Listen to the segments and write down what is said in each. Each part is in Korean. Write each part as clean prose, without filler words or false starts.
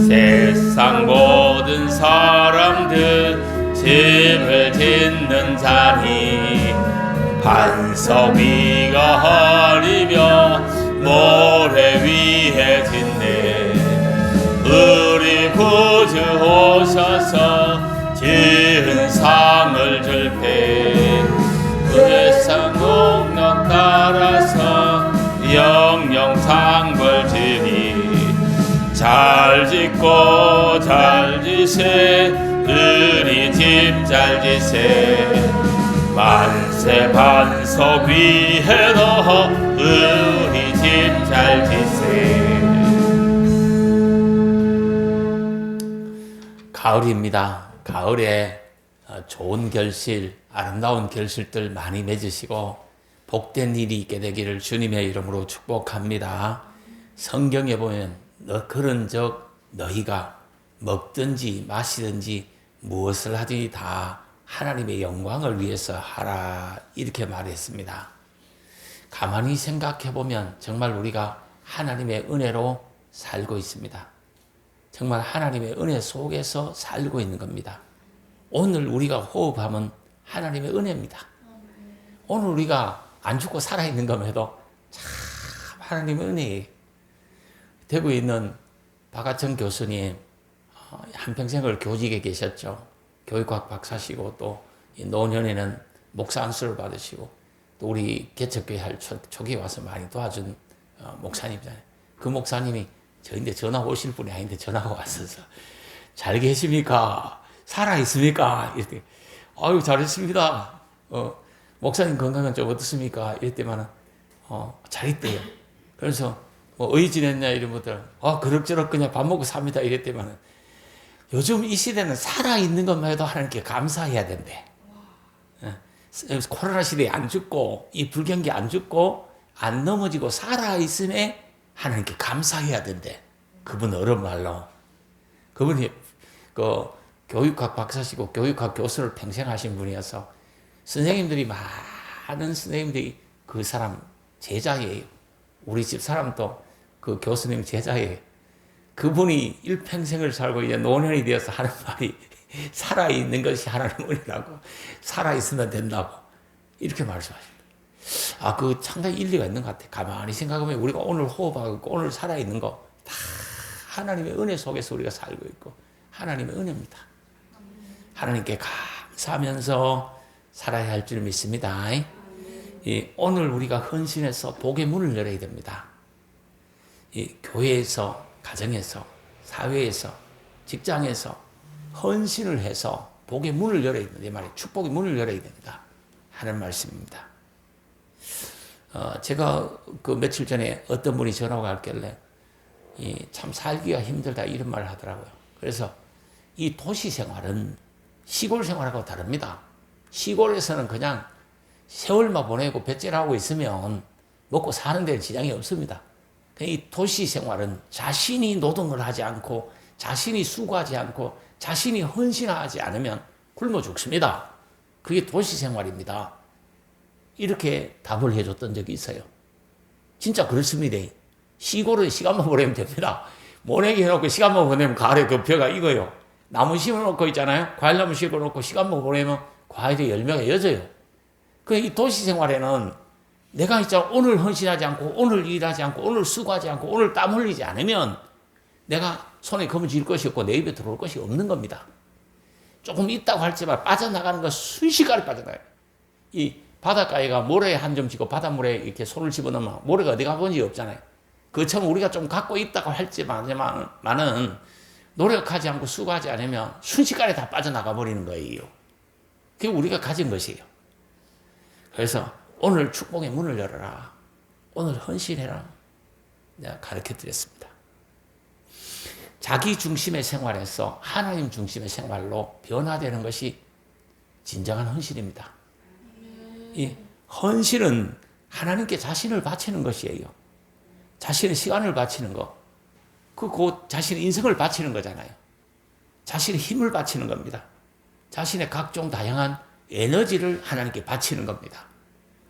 세상 모든 사람들 집을 짓는 자니 반석 위가 아니며 모래 위에 짓네. 우리 구주 오셔서 지은 상을 줄때 세상 농력 따라서 영영 상벌 지니 잘 짓고 잘 지세 우리 집 잘 지세 만세 반석 위에 넣어 우리 집 잘 지세. 가을입니다. 가을에 좋은 결실, 아름다운 결실들 많이 맺으시고 복된 일이 있게 되기를 주님의 이름으로 축복합니다. 성경에 보면 그런즉 너희가 먹든지 마시든지 무엇을 하든지 다 하나님의 영광을 위해서 하라 이렇게 말했습니다. 가만히 생각해 보면 정말 우리가 하나님의 은혜로 살고 있습니다. 정말 하나님의 은혜 속에서 살고 있는 겁니다. 오늘 우리가 호흡하면 하나님의 은혜입니다. 오늘 우리가 안 죽고 살아있는 것에도 참 하나님의 은혜예요. 대구에 있는 박하천 교수님 한평생을 교직에 계셨죠. 교육학 박사시고 또 노년에는 목사 안수를 받으시고 또 우리 개척교회 할 초기에 와서 많이 도와준 목사님이잖아요. 그 목사님이 저인데 전화 오실 분이 아닌데 전화가 왔어서 잘 계십니까? 살아있습니까? 이랬더니 아유 잘했습니다. 목사님 건강은 좀 어떻습니까? 이랬더니만 잘 있대요. 그래서 어디 지냈냐 이런 분들 그럭저럭 그냥 밥 먹고 삽니다 이랬더니만 요즘 이 시대는 살아있는 것만 해도 하나님께 감사해야 된대. 코로나 시대에 안 죽고 이 불경기 안 죽고 안 넘어지고 살아있음에 하나님께 감사해야 된대. 그분 어른 말로. 그분이 그 교육학 박사시고 교육학 교수를 평생 하신 분이어서 선생님들이 많은 선생님들이 그 사람 제자예요. 우리 집 사람도 그 교수님 제자예요. 그분이 일평생을 살고 이제 노년이 되어서 하는 말이 살아있는 것이 하나님 은혜라고 살아있으면 된다고 이렇게 말씀하십니다. 그 상당히 일리가 있는 것 같아요. 가만히 생각하면 우리가 오늘 호흡하고 있고 오늘 살아있는 거 다 하나님의 은혜 속에서 우리가 살고 있고 하나님의 은혜입니다. 하나님께 감사하면서 살아야 할 줄 믿습니다. 오늘 우리가 헌신해서 복의 문을 열어야 됩니다. 교회에서, 가정에서, 사회에서, 직장에서 헌신을 해서 복의 문을 열어야 됩니다. 이 말이 축복의 문을 열어야 됩니다. 하는 말씀입니다. 제가 그 며칠 전에 어떤 분이 전화가 왔길래 참 살기가 힘들다 이런 말을 하더라고요. 그래서 이 도시 생활은 시골 생활하고 다릅니다. 시골에서는 그냥 세월만 보내고 배째라하고 있으면 먹고 사는 데는 지장이 없습니다. 이 도시 생활은 자신이 노동을 하지 않고 자신이 수고하지 않고 자신이 헌신하지 않으면 굶어 죽습니다. 그게 도시 생활입니다. 이렇게 답을 해줬던 적이 있어요. 진짜 그렇습니다. 시골은 시간만 보내면 됩니다. 모내기 해놓고 시간만 보내면 가을에 그 벼가 익어요. 나무 심어놓고 있잖아요. 과일나무 심어놓고 시간만 보내면 과일의 열매가 엿어요. 이 도시 생활에는 내가 진짜 오늘 헌신하지 않고 오늘 일하지 않고 오늘 수고하지 않고 오늘 땀 흘리지 않으면 내가 손에 거머쥘 것이 없고 내 입에 들어올 것이 없는 겁니다. 조금 있다고 할지만 빠져나가는 거 순식간에 빠져나가요. 이 바닷가에가 모래에 한 점 쥐고 바닷물에 이렇게 손을 집어넣으면 모래가 어디 가본지 없잖아요. 그처럼 우리가 좀 갖고 있다고 할지만은 노력하지 않고 수고하지 않으면 순식간에 다 빠져나가 버리는 거예요. 그게 우리가 가진 것이에요. 그래서 오늘 축복의 문을 열어라. 오늘 헌신해라. 내가 가르쳐 드렸습니다. 자기 중심의 생활에서 하나님 중심의 생활로 변화되는 것이 진정한 헌신입니다. 이 헌신은 하나님께 자신을 바치는 것이에요. 자신의 시간을 바치는 거. 곧 자신의 인생을 바치는 거잖아요. 자신의 힘을 바치는 겁니다. 자신의 각종 다양한 에너지를 하나님께 바치는 겁니다.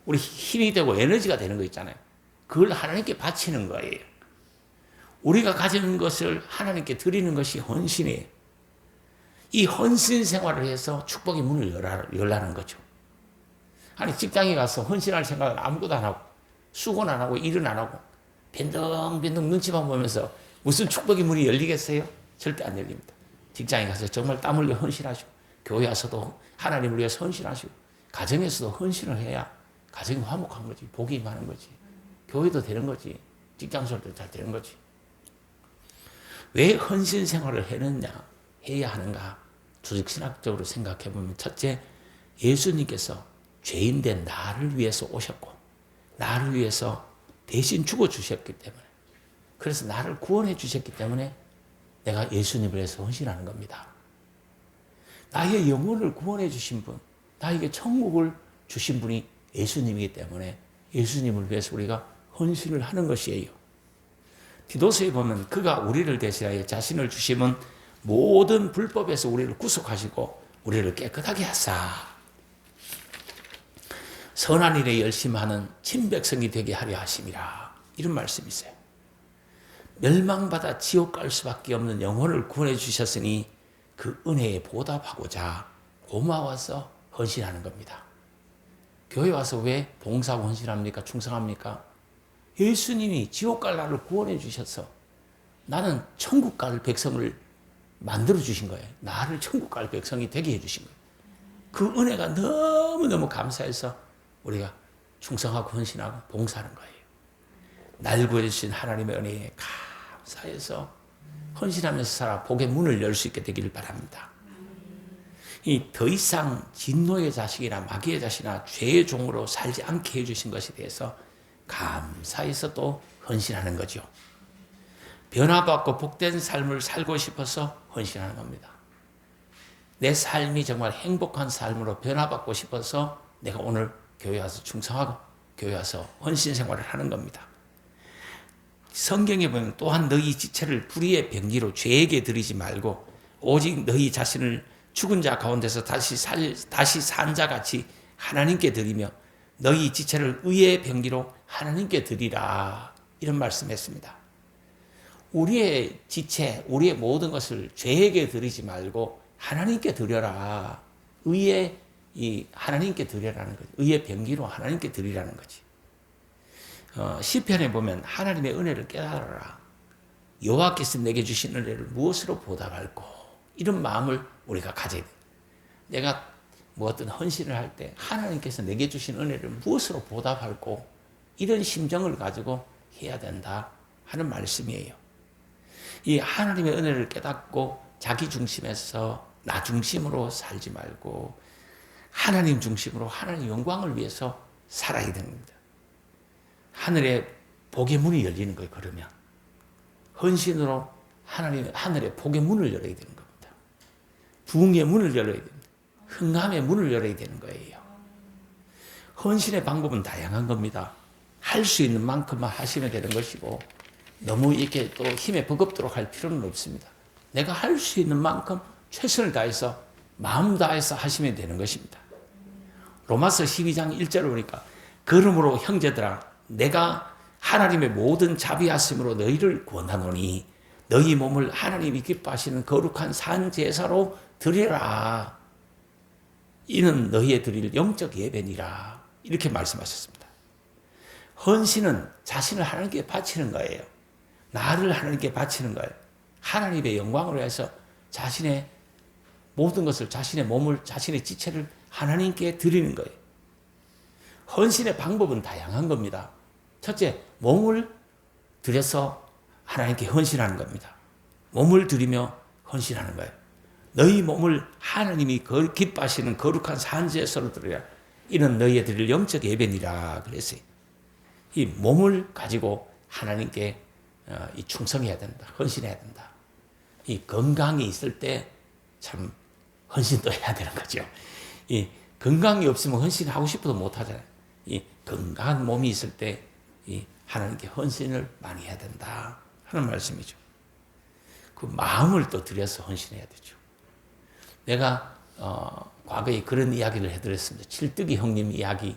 우리 힘이 되고 에너지가 되는 거 있잖아요. 그걸 하나님께 바치는 거예요. 우리가 가진 것을 하나님께 드리는 것이 헌신이에요. 이 헌신 생활을 해서 축복의 문을 열라는 거죠. 아니 직장에 가서 헌신할 생각은 아무것도 안 하고 수고는 안 하고 일은 안 하고 빈둥빈둥 눈치만 보면서 무슨 축복의 문이 열리겠어요? 절대 안 열립니다. 직장에 가서 정말 땀 흘려 헌신하시고 교회 와서도 하나님을 위해서 헌신하시고 가정에서도 헌신을 해야 가정이 화목한 거지. 복이 임하는 거지. 교회도 되는 거지. 직장생활도 잘 되는 거지. 왜 헌신 생활을 해야 하는가? 조직신학적으로 생각해 보면 첫째, 예수님께서 죄인된 나를 위해서 오셨고 나를 위해서 대신 죽어주셨기 때문에, 그래서 나를 구원해 주셨기 때문에 내가 예수님을 위해서 헌신하는 겁니다. 나의 영혼을 구원해 주신 분, 나에게 천국을 주신 분이 예수님이기 때문에 예수님을 위해서 우리가 헌신을 하는 것이에요. 디도서에 보면 그가 우리를 대신하여 자신을 주심은 모든 불법에서 우리를 구속하시고 우리를 깨끗하게 하사 선한 일에 열심하는 친백성이 되게 하려 하심이라. 이런 말씀이 있어요. 멸망받아 지옥 갈 수밖에 없는 영혼을 구원해 주셨으니 그 은혜에 보답하고자 고마워서 헌신하는 겁니다. 교회 와서 왜 봉사하고 헌신합니까? 충성합니까? 예수님이 지옥 갈 나를 구원해 주셔서 나는 천국 갈 백성을 만들어 주신 거예요. 나를 천국 갈 백성이 되게 해 주신 거예요. 그 은혜가 너무너무 감사해서 우리가 충성하고 헌신하고 봉사하는 거예요. 날 구해주신 하나님의 은혜에 감사해서 헌신하면서 살아 복의 문을 열 수 있게 되기를 바랍니다. 더 이상 진노의 자식이나 마귀의 자식이나 죄의 종으로 살지 않게 해주신 것에 대해서 감사해서 또 헌신하는 거죠. 변화받고 복된 삶을 살고 싶어서 헌신하는 겁니다. 내 삶이 정말 행복한 삶으로 변화받고 싶어서 내가 오늘 교회 와서 충성하고 교회 와서 헌신 생활을 하는 겁니다. 성경에 보면 또한 너희 지체를 불의의 병기로 죄에게 드리지 말고 오직 너희 자신을 죽은 자 가운데서 다시 산 자같이 하나님께 드리며 너희 지체를 의의 병기로 하나님께 드리라. 이런 말씀했습니다. 우리의 지체, 우리의 모든 것을 죄에게 드리지 말고 하나님께 드려라. 의의 하나님께 드리라는 거지. 의의 병기로 하나님께 드리라는 거지. 시편에 보면 하나님의 은혜를 깨달아라. 여호와께서 내게 주신 은혜를 무엇으로 보답할꼬? 이런 마음을 우리가 가져야 돼. 내가 어떤 헌신을 할 때 하나님께서 내게 주신 은혜를 무엇으로 보답할꼬? 이런 심정을 가지고 해야 된다 하는 말씀이에요. 이 하나님의 은혜를 깨닫고 자기 중심에서 나 중심으로 살지 말고 하나님 중심으로 하나님 영광을 위해서 살아야 됩니다. 하늘에 복의 문이 열리는 거예요. 그러면 헌신으로 하늘에 복의 문을 열어야 되는 겁니다. 부흥의 문을 열어야 됩니다. 흥함의 문을 열어야 되는 거예요. 헌신의 방법은 다양한 겁니다. 할 수 있는 만큼만 하시면 되는 것이고 너무 이렇게 또 힘에 버겁도록 할 필요는 없습니다. 내가 할 수 있는 만큼 최선을 다해서 마음 다해서 하시면 되는 것입니다. 로마서 12장 1절을 보니까 그러므로 형제들아 내가 하나님의 모든 자비하심으로 너희를 구원하노니 너희 몸을 하나님이 기뻐하시는 거룩한 산 제사로 드리라. 이는 너희의 드릴 영적 예배니라. 이렇게 말씀하셨습니다. 헌신은 자신을 하나님께 바치는 거예요. 나를 하나님께 바치는 거예요. 하나님의 영광을 위해서 자신의 모든 것을, 자신의 몸을, 자신의 지체를 하나님께 드리는 거예요. 헌신의 방법은 다양한 겁니다. 첫째, 몸을 들여서 하나님께 헌신하는 겁니다. 몸을 드리며 헌신하는 거예요. 너희 몸을 하나님이 기뻐하시는 거룩한 산제사로 드리라. 이는 너희의 드릴 영적 예배니라 그랬어요. 이 몸을 가지고 하나님께 충성해야 된다. 헌신해야 된다. 이 건강이 있을 때 참 헌신도 해야 되는 거죠. 이 건강이 없으면 헌신하고 싶어도 못 하잖아요. 이 건강한 몸이 있을 때 이 하나님께 헌신을 많이 해야 된다 하는 말씀이죠. 그 마음을 또 들여서 헌신해야 되죠. 내가 과거에 그런 이야기를 해드렸습니다. 칠뜨기 형님 이야기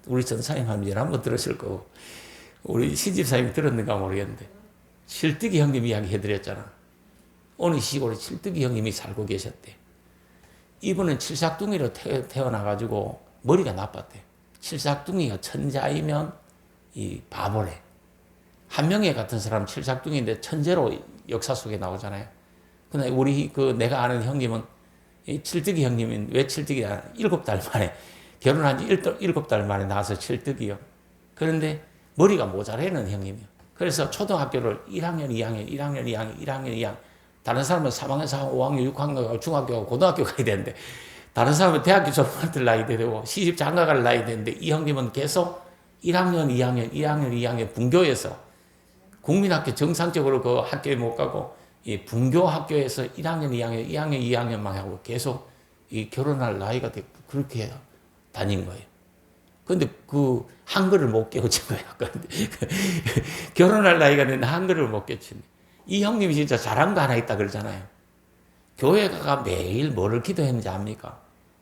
우리 전사님 한 11번 들으실 거고 우리 신집사님이 들었는가 모르겠는데 칠뜨기 형님 이야기 해드렸잖아. 어느 시골에 칠뜨기 형님이 살고 계셨대. 이분은 칠삭둥이로 태어나가지고 머리가 나빴대. 칠삭둥이가 천자이면 이 바보래. 한명회 같은 사람 칠삭둥이인데 천재로 역사 속에 나오잖아요. 근데 우리 내가 아는 형님은 이 칠뜨기 형님은 왜 칠뜨기냐? 7달 만에 결혼한 지 7달 만에 나와서 칠뜨기요. 그런데 머리가 모자라는 형님이요. 그래서 초등학교를 1학년, 2학년, 1학년, 2학년, 1학년, 2학년. 다른 사람은 3학년, 4학년, 5학년, 6학년, 중학교, 고등학교 가야 되는데 다른 사람은 대학교 졸업할 나이 되고 시집 장가 갈 나이 되는데 이 형님은 계속 1학년, 2학년, 1학년, 2학년 분교에서 국민학교 정상적으로 그 학교에 못 가고 이 분교 학교에서 1학년, 2학년, 2학년, 2학년만 하고 계속 이 결혼할 나이가 되고 그렇게 다닌 거예요. 근데 그 한글을 못 깨우친 거야. 결혼할 나이가 됐는데 한글을 못 깨우친. 이 형님이 진짜 잘한 거 하나 있다 그러잖아요. 교회 가가 매일 뭐를 기도했는지 압니까?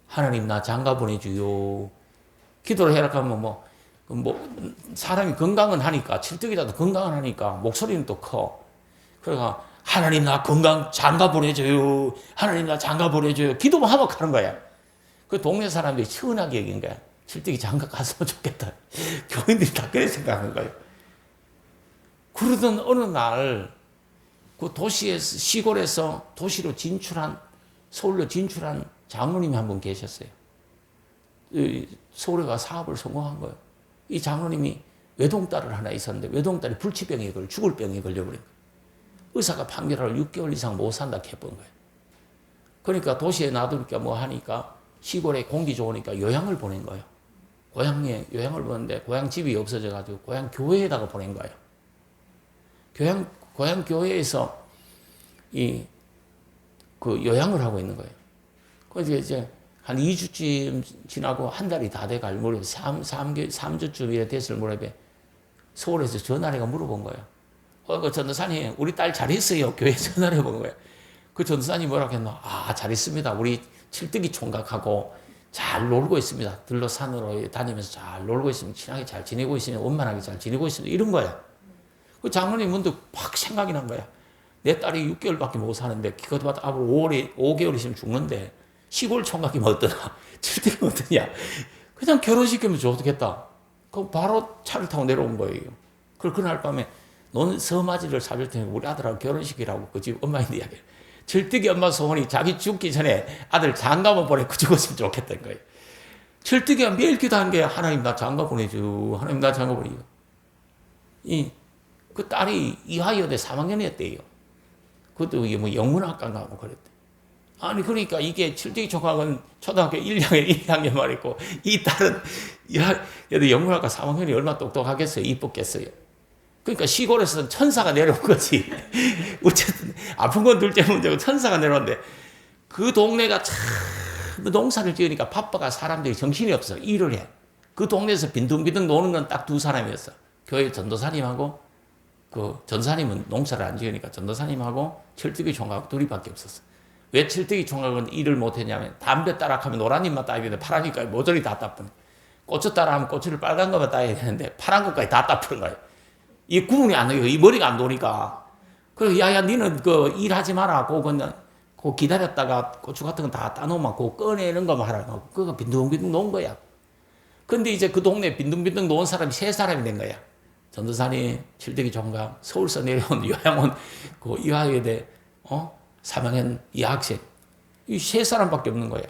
하나님 나 장가 보내주요. 기도를 해라 하면 사람이 건강은 하니까, 칠뜨기라도 건강은 하니까, 목소리는 또 커. 그러니까, 하나님 나 건강 장가 보내줘요. 하나님 나 장가 보내줘요. 기도만 하면 가는 거야. 그 동네 사람들이 시원하게 여긴 거야. 칠뜨기 장가 갔으면 좋겠다. 교인들이 다 그렇게 생각하는 거예요. 그러던 어느 날, 그 도시에서, 시골에서 도시로 서울로 진출한 장로님이 한 분 계셨어요. 서울에 가 사업을 성공한 거예요. 이 장로님이 외동딸을 하나 있었는데 외동딸이 불치병에 죽을 병에 걸려버린 거예요. 의사가 판결을 6개월 이상 못 산다 해본 거예요. 그러니까 도시에 놔두니까 뭐 하니까 시골에 공기 좋으니까 요양을 보낸 거예요. 고향에 요양을 보냈는데 고향 집이 없어져가지고 고향 교회에다가 보낸 거예요. 고향 교회에서 그 요양을 하고 있는 거예요. 그래서 이제 한 2주쯤 지나고 한 달이 다 돼갈 무렵에 3주쯤 됐을 무렵에 서울에서 전화해가 물어본 거예요. 그 전도사님, 우리 딸 잘했어요. 교회 전화를 해본 거예요. 그 전도사님 뭐라고 했나? 잘했습니다. 우리 칠뜨기 총각하고 잘 놀고 있습니다. 들로 산으로 다니면서 잘 놀고 있습니다. 친하게 잘 지내고 있습니다. 원만하게 잘 지내고 있습니다. 이런 거야. 그 장로님 문득 팍 생각이 난 거야. 내 딸이 6개월밖에 못 사는데 그것도 앞으로 5개월 있으면 죽는데 시골 총각이면 어떠나? 칠뜨기면 어떠냐? 그냥 결혼시키면 좋겠다. 그럼 바로 차를 타고 내려온 거예요. 그날 밤에 너는 서마지를 사줄 테니 우리 아들하고 결혼시키라고 그 집 엄마인데 이야기해요. 칠뜨기 엄마 소원이 자기 죽기 전에 아들 장가만 보내고 죽었으면 좋겠다는 거예요. 칠뜨기가 매일 기도한 게 하나님 나 장가 보내줘. 하나님 나 장가 보내줘. 그 딸이 이화여대 3학년이었대요. 그것도 이게 뭐 영문학과인가 뭐 그랬대. 아니 그러니까 이게 칠뜨기 총각은 초등학교 1학년, 2학년 말이고 이 딸은 영문학과 3학년이 얼마나 똑똑하겠어요. 이뻤겠어요. 그러니까 시골에서는 천사가 내려온 거지. 어쨌든 아픈 건 둘째 문제고 천사가 내려온데 그 동네가 참 농사를 지으니까 바빠가 사람들이 정신이 없어. 일을 해. 그 동네에서 빈둥빈둥 노는 건 딱 두 사람이었어. 교회 전도사님하고 그 전사님은 농사를 안 지으니까 전도사님하고 칠뜨기 총각 둘이밖에 없었어. 왜 칠뜨기 총각은 일을 못했냐면 담배 따라하면 노란 잎만 따야 되는데 파라니까 모조리 다 따ப்பு는. 고추 따라하면 고추를 빨간 것만 따야 되는데 파란 것까지 다 따푸는 거예요. 이 구분이 안 돼요. 이 머리가 안 도니까. 그래서 야야 니는 그 일하지 마라. 그거 기다렸다가 고추 같은 건 다 따놓으면 그거 꺼내는 거만 하라고. 그거 빈둥빈둥 놓은 거야. 근데 이제 그 동네 빈둥빈둥 놓은 사람이 3사람이 된 거야. 전도사님, 칠뜨기 총각, 서울서 내려온 요양원, 그 이화여대, 3학년 여학생. 이 3사람밖에 없는 거야.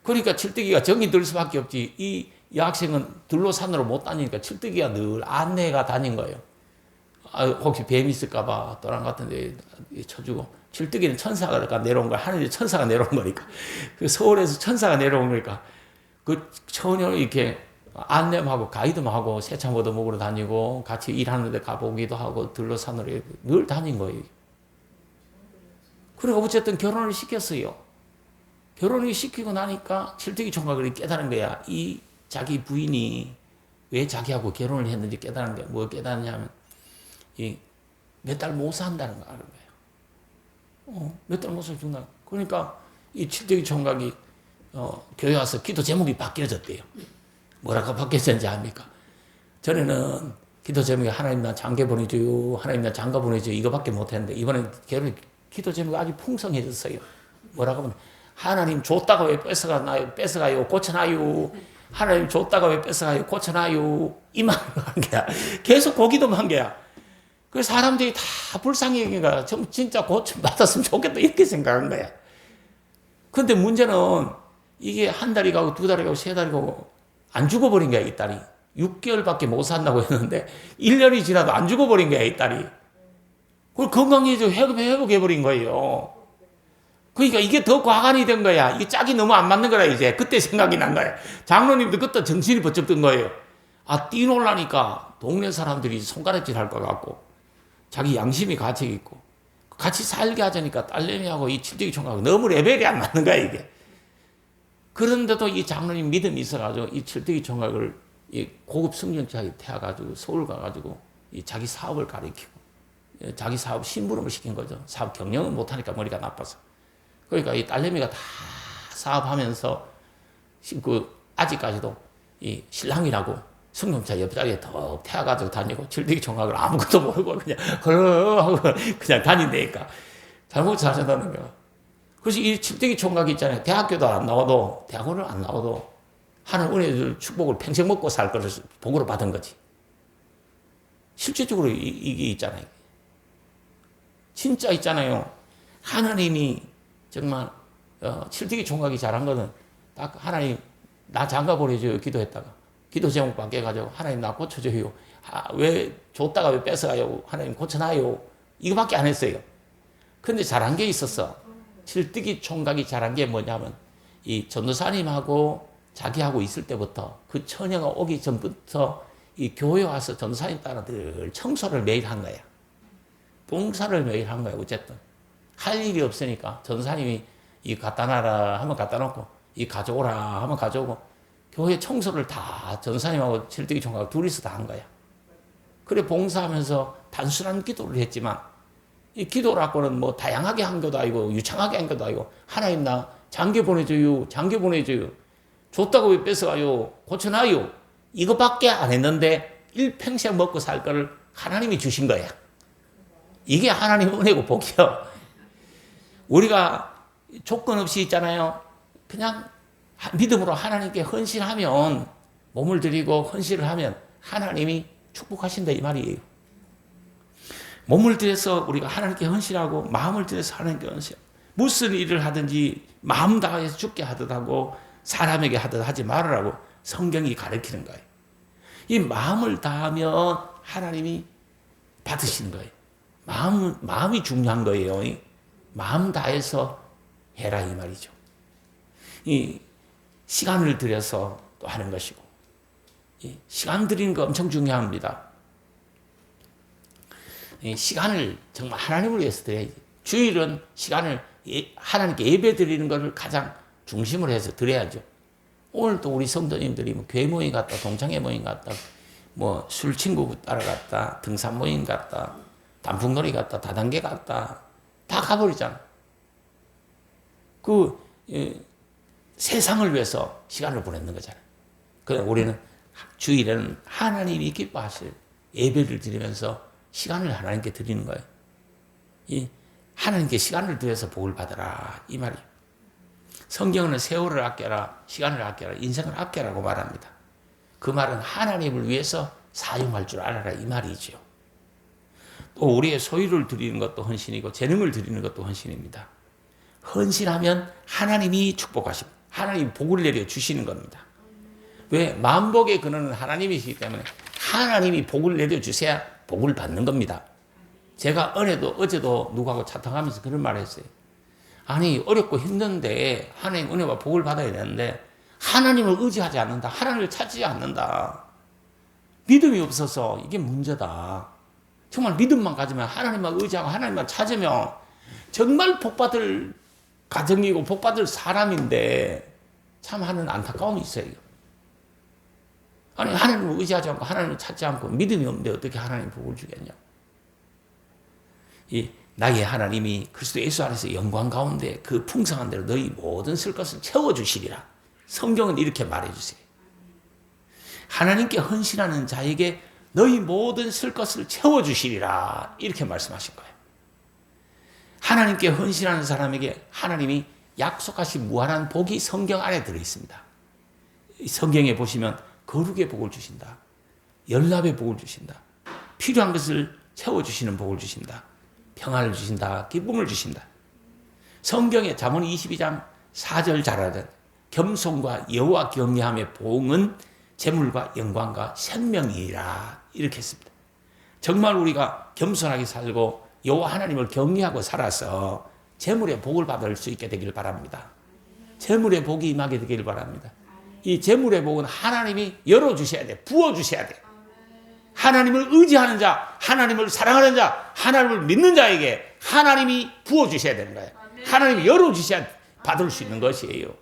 그러니까 칠뜨기가 정이 들 수밖에 없지. 이 여학생은 들로 산으로 못 다니니까 칠뜨기가 늘 안내가 다닌 거예요. 혹시 뱀 있을까봐 또랑 같은 데 쳐주고. 칠뜨기는 천사가 내려온 거야. 하늘에 천사가 내려온 거니까. 그 서울에서 천사가 내려온 거니까. 그 전혀 이렇게 안내하고 가이드하고 세참 얻어먹으러 다니고 같이 일하는 데 가보기도 하고 들로 산으로 늘 다닌 거예요. 그리고 어쨌든 결혼을 시켰어요. 결혼을 시키고 나니까 칠뜨기 총각을 깨달은 거야. 이 자기 부인이 왜 자기하고 결혼을 했는지 깨달은 거야. 뭐 깨달았냐면 몇 달 못 산다는 거 아는 거예요. 몇 달 못 살 죽나. 그러니까 이 칠뜨기 총각이 교회 와서 기도 제목이 바뀌어졌대요. 뭐라고 바뀌었는지 압니까? 전에는 기도 제목이 하나님 나 장가 보내줘요. 하나님 나 장가 보내줘요. 이거밖에 못했는데 이번엔 기도 제목이 아주 풍성해졌어요. 뭐라고 하면 하나님 줬다가 왜 뺏어가요? 고쳐놔요. 하나님 줬다가 왜 뺏어가요? 고쳐놔요. 이 말을 한 거야. 계속 그 기도만 한 거야. 그래서 사람들이 다 불쌍히 여기가 진짜 고침 받았으면 좋겠다 이렇게 생각한 거야. 근데 문제는 이게 한 달이 가고 두 달이 가고 세 달이 가고 안 죽어버린 거야, 이 딸이. 6개월밖에 못 산다고 했는데 1년이 지나도 안 죽어버린 거야, 이 딸이. 그걸 건강해져 회복해버린 거예요. 그러니까 이게 더 과간이 된 거야. 이게 짝이 너무 안 맞는 거라 이제. 그때 생각이 난 거야. 장로님도 그때 정신이 번쩍 든 거예요. 아, 뛰놀라니까 동네 사람들이 손가락질 할 것 같고 자기 양심이 가책 있고 같이 살게 하자니까 딸내미하고 이 칠대기 총각하고 너무 레벨이 안 맞는 거야 이게. 그런데도 이 장로님 믿음이 있어가지고 이 칠대기 총각을 이 고급 승용차에 태워가지고 서울 가가지고 이 자기 사업을 가르치고 자기 사업 심부름을 시킨 거죠. 사업 경영은 못하니까 머리가 나빠서. 그러니까 이 딸내미가 다 사업하면서 아직까지도 이 신랑이라고 승용차 옆자리에 더 태워가지고 다니고 칠대기 총각을 아무것도 모르고 그냥 하고 그냥 다닌다니까. 잘못 사셨다는 거야. 그래서 이 칠대기 총각이 있잖아요. 대학교도 안 나와도 대학원을 안 나와도 하는 은혜들 축복을 평생 먹고 살 것을 복으로 받은 거지. 실질적으로 이게 있잖아요. 진짜 있잖아요. 하나님이 정말 칠대기 총각이 잘한 거는 딱 하나님 나 장가 보내줘요 기도했다가 기도 제목 바뀌어가지고 하나님 나 고쳐줘요. 왜 줬다가 왜 뺏어가요? 하나님 고쳐놔요. 이거밖에 안 했어요. 근데 잘한 게 있었어. 칠대기 총각이 잘한 게 뭐냐면 이 전도사님하고 자기하고 있을 때부터 그 처녀가 오기 전부터 이 교회 와서 전도사님 따라 늘 청소를 매일 한 거야. 봉사를 매일 한 거야. 어쨌든 할 일이 없으니까 전도사님이 이 갖다 놔라 하면 갖다 놓고 이 가져오라 하면 가져오고 교회 청소를 다 전도사님하고 칠대기 총각 둘이서 다 한 거야. 그래 봉사하면서 단순한 기도를 했지만 이 기도라고는 뭐 다양하게 한 것도 아니고 유창하게 한 것도 아니고 하나님 나 장계 보내줘요. 장계 보내줘요. 줬다고 왜 뺏어가요? 고쳐놔요. 이거밖에 안 했는데 일평생 먹고 살 거를 하나님이 주신 거야. 이게 하나님 은혜고 복이요. 우리가 조건 없이 있잖아요. 그냥 믿음으로 하나님께 헌신하면 몸을 드리고 헌신을 하면 하나님이 축복하신다 이 말이에요. 몸을 들여서 우리가 하나님께 헌신하고 마음을 들여서 하나님께 헌신하고 무슨 일을 하든지 마음 다해서 죽게 하듯 하고 사람에게 하듯 하지 말으라고 성경이 가르치는 거예요. 이 마음을 다하면 하나님이 받으시는 거예요. 마음이 중요한 거예요. 마음 다해서 해라 이 말이죠. 이 시간을 들여서 또 하는 것이고 이 시간 들이는 거 엄청 중요합니다. 이 시간을 정말 하나님을 위해서 드려야지. 주일은 시간을 하나님께 예배 드리는 것을 가장 중심으로 해서 드려야죠. 오늘도 우리 성도님들이 뭐 교회 모임 갔다, 동창회 모임 갔다, 뭐 술 친구 따라갔다, 등산 모임 갔다, 단풍놀이 갔다, 다단계 갔다, 다 가버리잖아. 세상을 위해서 시간을 보내는 거잖아요. 그래서 우리는 주일에는 하나님이 기뻐하실 예배를 드리면서 시간을 하나님께 드리는 거예요. 하나님께 시간을 들여서 복을 받아라 이 말이에요. 성경은 세월을 아껴라, 시간을 아껴라, 인생을 아껴라고 말합니다. 그 말은 하나님을 위해서 사용할 줄 알아라 이 말이죠. 또 우리의 소유를 드리는 것도 헌신이고 재능을 드리는 것도 헌신입니다. 헌신하면 하나님이 축복하십니다. 하나님이 복을 내려 주시는 겁니다. 왜? 만복의 근원은 하나님이시기 때문에 하나님이 복을 내려 주셔야 복을 받는 겁니다. 제가 어제도 누구하고 차탕하면서 그런 말을 했어요. 아니 어렵고 힘든데 하나님 은혜와 복을 받아야 되는데 하나님을 의지하지 않는다. 하나님을 찾지 않는다. 믿음이 없어서 이게 문제다. 정말 믿음만 가지면 하나님만 의지하고 하나님만 찾으면 정말 복받을 가정이고 복받을 사람인데 참 하는 안타까움이 있어요. 아니 하나님을 의지하지 않고 하나님을 찾지 않고 믿음이 없는데 어떻게 하나님 복을 주겠냐. 나의 하나님이 그리스도 예수 안에서 영광 가운데 그 풍성한 대로 너희 모든 쓸 것을 채워주시리라. 성경은 이렇게 말해주세요. 하나님께 헌신하는 자에게 너희 모든 쓸 것을 채워주시리라 이렇게 말씀하신 거예요. 하나님께 헌신하는 사람에게 하나님이 약속하신 무한한 복이 성경 안에 들어있습니다. 성경에 보시면 거룩의 복을 주신다. 연합의 복을 주신다. 필요한 것을 채워주시는 복을 주신다. 평안을 주신다. 기쁨을 주신다. 성경의 잠언 22장 4절 잘 알던 겸손과 여호와 경외함의 보응은 재물과 영광과 생명이라 이렇게 했습니다. 정말 우리가 겸손하게 살고 여호와 하나님을 경외하고 살아서 재물의 복을 받을 수 있게 되길 바랍니다. 재물의 복이 임하게 되길 바랍니다. 이 재물의 복은 하나님이 열어주셔야 돼. 부어주셔야 돼. 하나님을 의지하는 자, 하나님을 사랑하는 자, 하나님을 믿는 자에게 하나님이 부어주셔야 되는 거예요. 하나님이 열어주셔야 받을 수 있는 것이에요.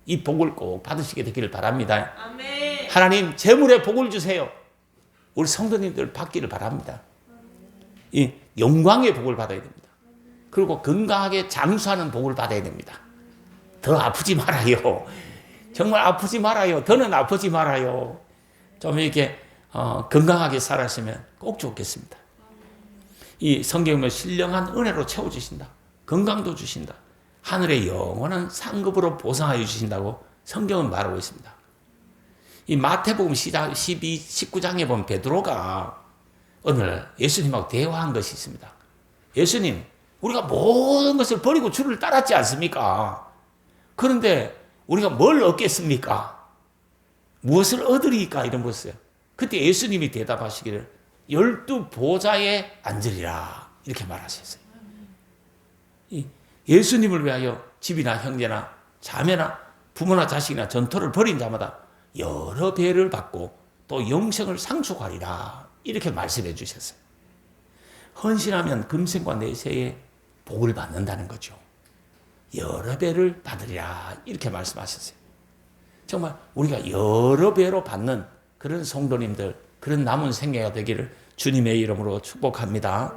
이 복을 꼭 받으시게 되기를 바랍니다. 아멘. 하나님 재물의 복을 주세요. 우리 성도님들 받기를 바랍니다. 이 영광의 복을 받아야 됩니다. 그리고 건강하게 장수하는 복을 받아야 됩니다. 더 아프지 말아요. 정말 아프지 말아요. 더는 아프지 말아요. 좀 이렇게 건강하게 살았으면 꼭 좋겠습니다. 이 성경을 신령한 은혜로 채워주신다. 건강도 주신다. 하늘의 영원한 상급으로 보상하여 주신다고 성경은 말하고 있습니다. 이 마태복음 19장에 보면 베드로가 오늘 예수님하고 대화한 것이 있습니다. 예수님, 우리가 모든 것을 버리고 주를 따랐지 않습니까? 그런데 우리가 뭘 얻겠습니까? 무엇을 얻으리까? 이런 것이요. 그때 예수님이 대답하시기를 12 보좌에 앉으리라 이렇게 말하셨어요. 예수님을 위하여 집이나 형제나 자매나 부모나 자식이나 전토를 벌인 자마다 여러 배를 받고 또 영생을 상속하리라 이렇게 말씀해 주셨어요. 헌신하면 금생과 내세에 복을 받는다는 거죠. 여러 배를 받으리라 이렇게 말씀하셨어요. 정말 우리가 여러 배로 받는 그런 성도님들, 그런 남은 생애가 되기를 주님의 이름으로 축복합니다.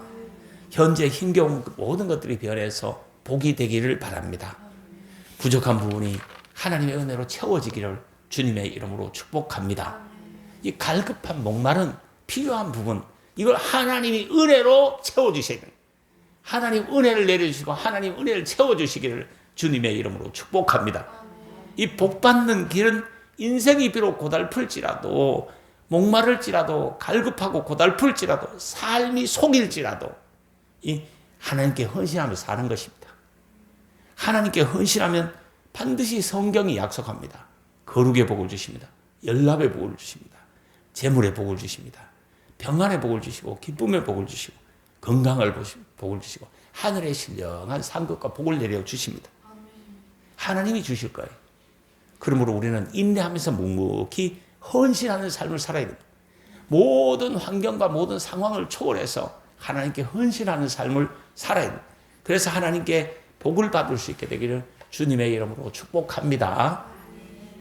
현재 힘겨운 모든 것들이 변해서 복이 되기를 바랍니다. 부족한 부분이 하나님의 은혜로 채워지기를 주님의 이름으로 축복합니다. 이 갈급한 목마른 필요한 부분, 이걸 하나님이 은혜로 채워주셔야 됩니다. 하나님 은혜를 내려주시고 하나님 은혜를 채워주시기를 주님의 이름으로 축복합니다. 이 복받는 길은 인생이 비록 고달플지라도 목마를지라도 갈급하고 고달플지라도 삶이 속일지라도 이 하나님께 헌신하며 사는 것입니다. 하나님께 헌신하면 반드시 성경이 약속합니다. 거룩의 복을 주십니다. 연합의 복을 주십니다. 재물의 복을 주십니다. 평안의 복을 주시고 기쁨의 복을 주시고 건강을 복을 주시고 하늘의 신령한 상급과 복을 내려 주십니다. 하나님이 주실 거예요. 그러므로 우리는 인내하면서 묵묵히 헌신하는 삶을 살아야 됩니다. 모든 환경과 모든 상황을 초월해서 하나님께 헌신하는 삶을 살아야 됩니다. 그래서 하나님께 복을 받을 수 있게 되기를 주님의 이름으로 축복합니다.